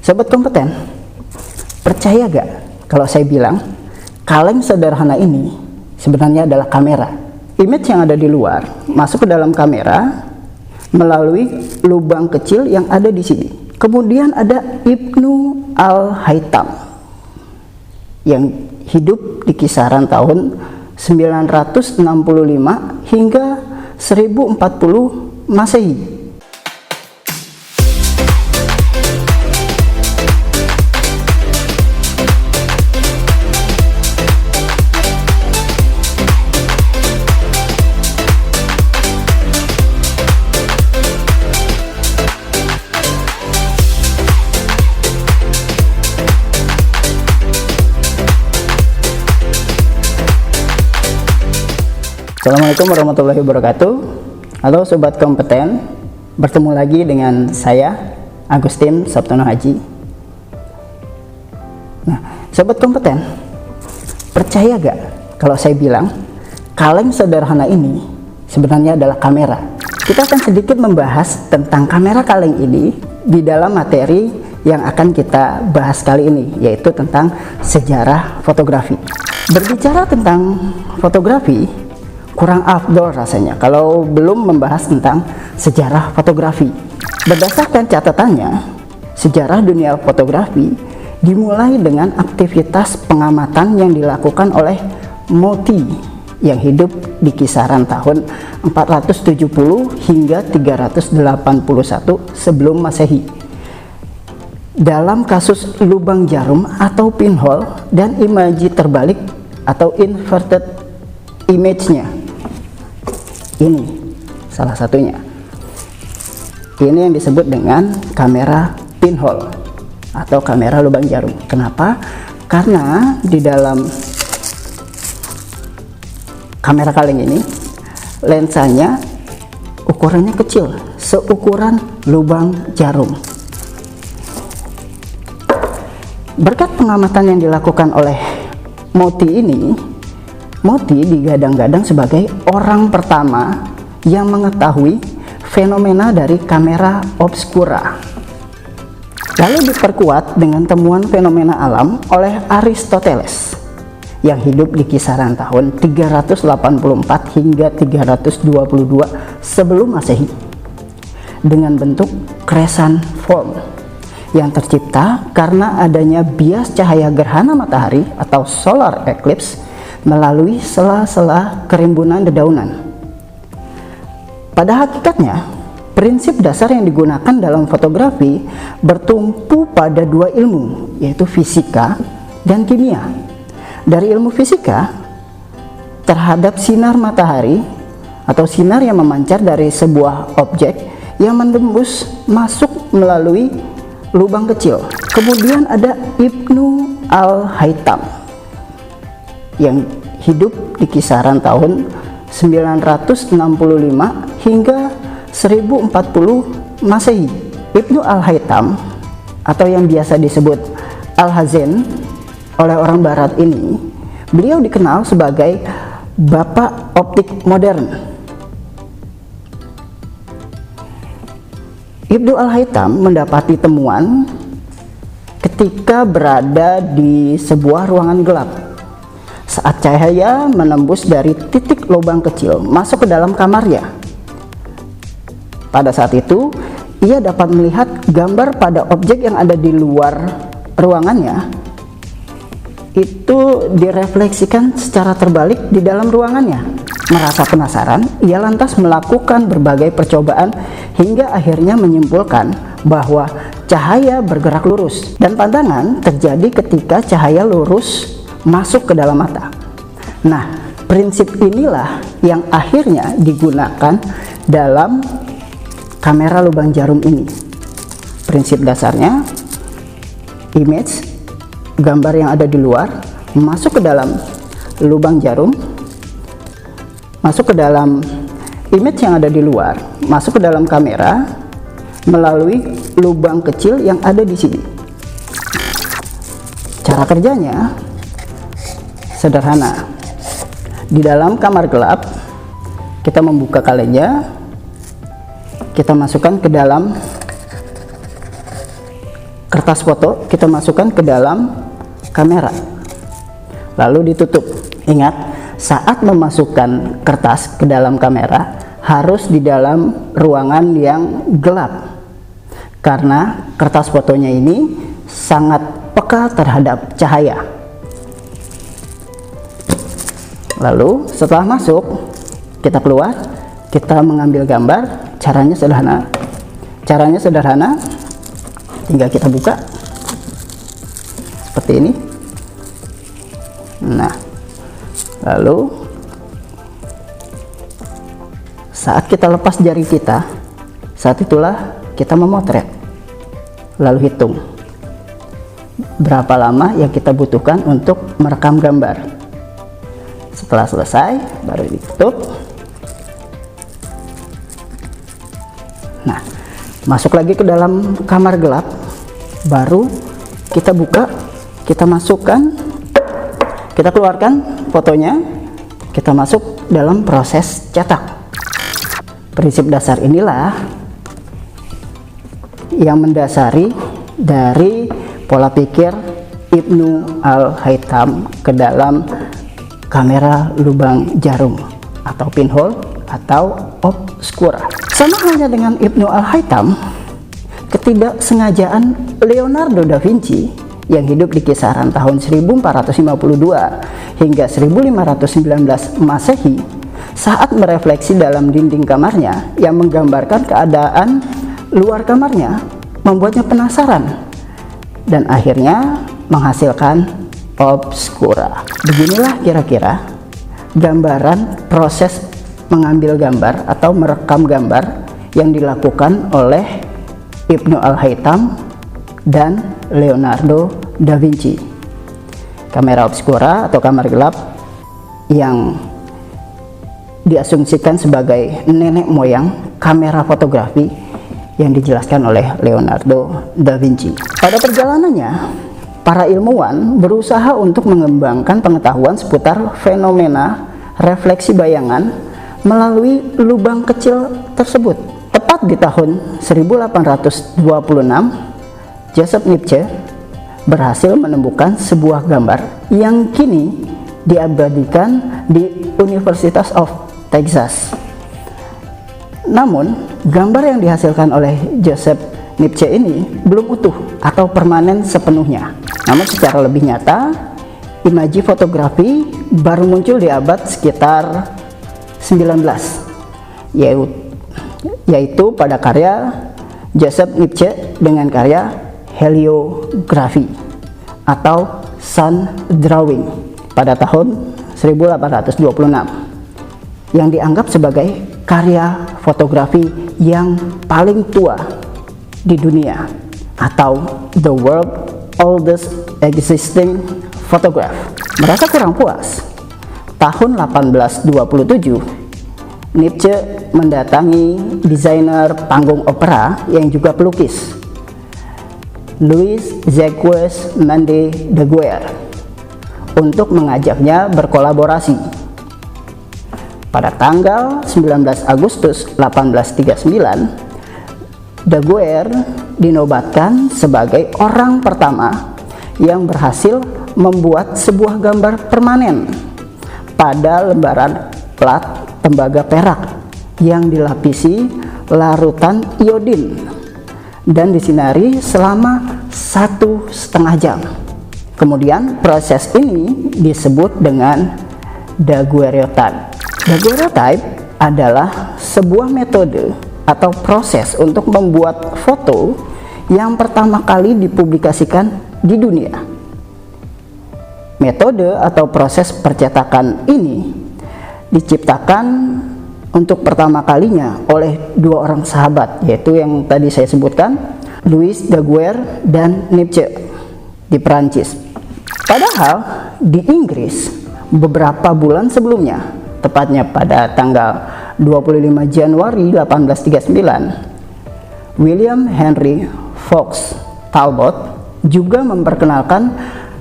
Sobat kompeten, percaya gak kalau saya bilang kaleng sederhana ini sebenarnya adalah kamera. Image yang ada di luar masuk ke dalam kamera melalui lubang kecil yang ada di sini. Kemudian ada Ibnu Al-Haytham yang hidup di kisaran tahun 965 hingga 1040 Masehi. Assalamualaikum warahmatullahi wabarakatuh. Halo sobat kompeten, bertemu lagi dengan saya Agustin Sabtono Haji. Nah, sobat kompeten, percaya gak kalau saya bilang kaleng sederhana ini sebenarnya adalah kamera? Kita akan sedikit membahas tentang kamera kaleng ini di dalam materi yang akan kita bahas kali ini, yaitu tentang sejarah fotografi. Berbicara tentang fotografi kurang afdol rasanya kalau belum membahas tentang sejarah fotografi. Berdasarkan catatannya, sejarah dunia fotografi dimulai dengan aktivitas pengamatan yang dilakukan oleh Moti yang hidup di kisaran tahun 470 hingga 381 sebelum Masehi. Dalam kasus lubang jarum atau pinhole dan imaji terbalik atau inverted image-nya. Ini salah satunya. Ini yang disebut dengan kamera pinhole atau kamera lubang jarum. Kenapa? Karena di dalam kamera kaleng ini lensanya ukurannya kecil, seukuran lubang jarum. Berkat pengamatan yang dilakukan oleh Moti ini, Moti digadang-gadang sebagai orang pertama yang mengetahui fenomena dari kamera obscura. Lalu diperkuat dengan temuan fenomena alam oleh Aristoteles yang hidup di kisaran tahun 384 hingga 322 sebelum Masehi dengan bentuk crescent form yang tercipta karena adanya bias cahaya gerhana matahari atau solar eclipse melalui sela-sela kerimbunan dedaunan. Pada hakikatnya, prinsip dasar yang digunakan dalam fotografi bertumpu pada dua ilmu, yaitu fisika dan kimia. Dari ilmu fisika, terhadap sinar matahari atau sinar yang memancar dari sebuah objek yang menembus masuk melalui lubang kecil. Kemudian ada Ibnu Al-Haytham yang hidup di kisaran tahun 965 hingga 1040 Masehi. Ibnu Al-Haytham atau yang biasa disebut Al-Hazen oleh orang barat ini, beliau dikenal sebagai bapak optik modern. Ibnu Al-Haytham mendapati temuan ketika berada di sebuah ruangan gelap. Saat cahaya menembus dari titik lubang kecil masuk ke dalam kamarnya. Pada saat itu, ia dapat melihat gambar pada objek yang ada di luar ruangannya. Itu direfleksikan secara terbalik di dalam ruangannya. Merasa penasaran, ia lantas melakukan berbagai percobaan hingga akhirnya menyimpulkan bahwa cahaya bergerak lurus dan pandangan terjadi ketika cahaya lurus masuk ke dalam mata. Nah, prinsip inilah yang akhirnya digunakan dalam kamera lubang jarum ini. Prinsip dasarnya, image, gambar yang ada di luar, masuk ke dalam lubang jarum, masuk ke dalam image yang ada di luar, masuk ke dalam kamera melalui lubang kecil yang ada di sini. Cara kerjanya sederhana. Di dalam kamar gelap, kita membuka kalengnya, kita masukkan ke dalam kertas foto kita masukkan ke dalam kamera, lalu ditutup. Ingat, saat memasukkan kertas ke dalam kamera harus di dalam ruangan yang gelap, karena kertas fotonya ini sangat peka terhadap cahaya. Lalu setelah masuk, kita keluar, kita mengambil gambar. Caranya sederhana, tinggal kita buka seperti ini. Nah, lalu saat kita lepas jari kita, saat itulah kita memotret. Lalu hitung berapa lama yang kita butuhkan untuk merekam gambar. Setelah selesai, baru ditutup. Nah, masuk lagi ke dalam kamar gelap, baru kita buka, kita masukkan, kita keluarkan fotonya, kita masuk dalam proses cetak. Prinsip dasar inilah yang mendasari dari pola pikir Ibnu Al-Haytham ke dalam kamera lubang jarum atau pinhole atau obscura. Sama halnya dengan Ibnu Al-Haytham, ketidaksengajaan Leonardo da Vinci yang hidup di kisaran tahun 1452 hingga 1519 Masehi saat merefleksi dalam dinding kamarnya yang menggambarkan keadaan luar kamarnya membuatnya penasaran dan akhirnya menghasilkan obscura. Beginilah kira-kira gambaran proses mengambil gambar atau merekam gambar yang dilakukan oleh Ibnu Al-Haytham dan Leonardo da Vinci. Kamera obscura atau kamar gelap yang diasumsikan sebagai nenek moyang kamera fotografi yang dijelaskan oleh Leonardo da Vinci. Pada perjalanannya, para ilmuwan berusaha untuk mengembangkan pengetahuan seputar fenomena refleksi bayangan melalui lubang kecil tersebut. Tepat di tahun 1826, Joseph Lipsche berhasil menemukan sebuah gambar yang kini diabadikan di University of Texas. Namun, gambar yang dihasilkan oleh Joseph Lipsche ini belum utuh atau permanen sepenuhnya. Namun secara lebih nyata, imaji fotografi baru muncul di abad sekitar 19, yaitu pada karya Joseph Lipsche dengan karya heliografi atau sun drawing pada tahun 1826 yang dianggap sebagai karya fotografi yang paling tua di dunia atau the world oldest existing photograph. Merasa kurang puas, tahun 1827 Lipsche mendatangi desainer panggung opera yang juga pelukis, Louis Jacques Mende Daguerre, untuk mengajaknya berkolaborasi. Pada tanggal 19 Agustus 1839, Daguerre dinobatkan sebagai orang pertama yang berhasil membuat sebuah gambar permanen pada lembaran plat tembaga perak yang dilapisi larutan iodin dan disinari selama 1,5 jam. Kemudian proses ini disebut dengan daguerreotype. Daguerreotype adalah sebuah metode atau proses untuk membuat foto yang pertama kali dipublikasikan di dunia. Metode atau proses percetakan ini diciptakan untuk pertama kalinya oleh dua orang sahabat, yaitu yang tadi saya sebutkan, Louis Daguerre dan Lipsche di Perancis. Padahal di Inggris beberapa bulan sebelumnya, tepatnya pada tanggal 25 Januari 1839, William Henry Fox Talbot juga memperkenalkan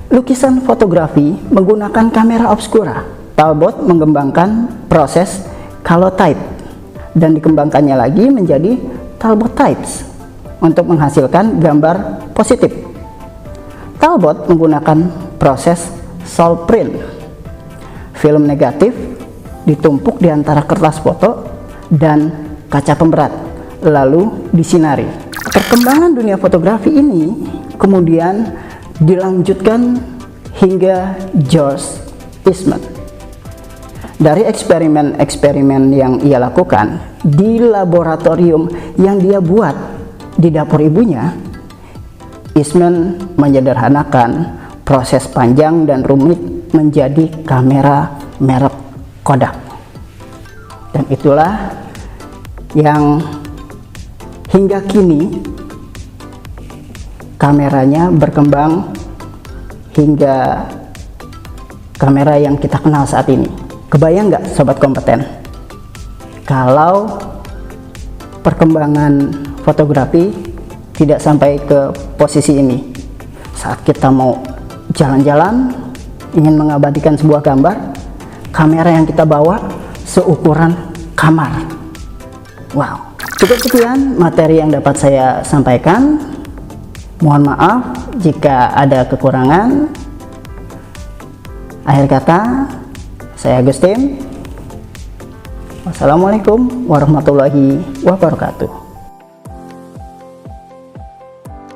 lukisan fotografi menggunakan kamera obscura. Talbot mengembangkan proses calotype dan dikembangkannya lagi menjadi Talbot types untuk menghasilkan gambar positif. Talbot menggunakan proses sol print. Film negatif ditumpuk di antara kertas foto dan kaca pemberat, lalu disinari. Perkembangan dunia fotografi ini kemudian dilanjutkan hingga George Eastman. Dari eksperimen-eksperimen yang ia lakukan di laboratorium yang dia buat di dapur ibunya, Eastman menyederhanakan proses panjang dan rumit menjadi kamera merek Kodak. Dan itulah yang hingga kini kameranya berkembang hingga kamera yang kita kenal saat ini. Kebayang nggak sobat kompeten, kalau perkembangan fotografi tidak sampai ke posisi ini? Saat kita mau jalan-jalan, ingin mengabadikan sebuah gambar, kamera yang kita bawa seukuran kamar. Wow. Cukup sekian materi yang dapat saya sampaikan. Mohon maaf jika ada kekurangan. Akhir kata, saya Agustin. Wassalamualaikum warahmatullahi wabarakatuh.